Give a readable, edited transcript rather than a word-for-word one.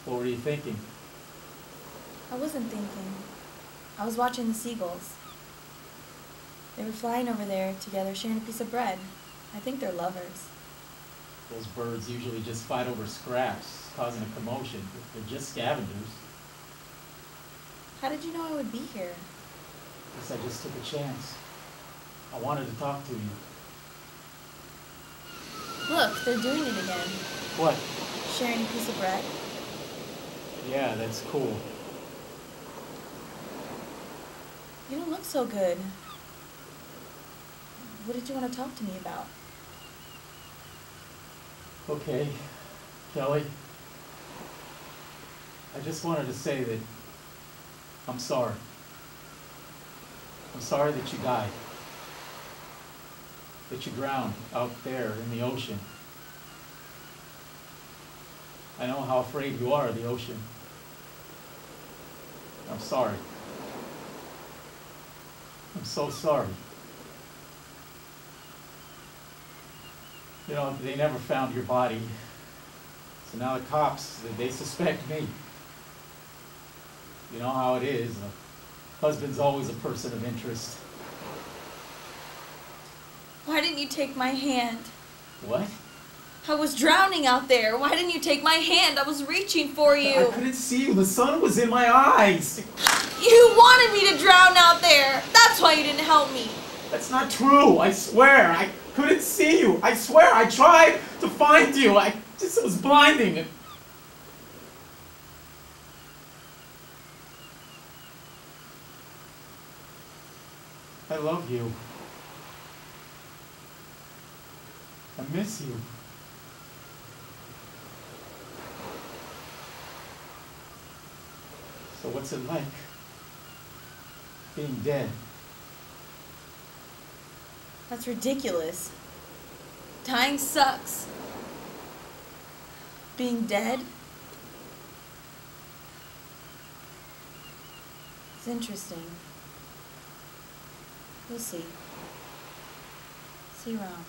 What were you thinking? I wasn't thinking. I was watching the seagulls. They were flying over there together, sharing a piece of bread. I think they're lovers. Those birds usually just fight over scraps, causing a commotion. They're just scavengers. How did you know I would be here? Guess I just took a chance. I wanted to talk to you. Look, they're doing it again. What? Sharing a piece of bread. Yeah, that's cool. You don't look so good. What did you want to talk to me about? Okay, Kelly. I just wanted to say that I'm sorry. I'm sorry that you died. That you drowned out there in the ocean. I know how afraid you are of the ocean. I'm sorry. I'm so sorry. You know, they never found your body. So now the cops, they suspect me. You know how it is. A husband's always a person of interest. Why didn't you take my hand? What? I was drowning out there. Why didn't you take my hand? I was reaching for you. I couldn't see you. The sun was in my eyes. You wanted me to drown out there. That's why you didn't help me. That's not true. I swear. I couldn't see you. I swear. I tried to find you. It was blinding. I love you. I miss you. So what's it like being dead? That's ridiculous. Dying sucks. Being dead? It's interesting. We'll see. See you around.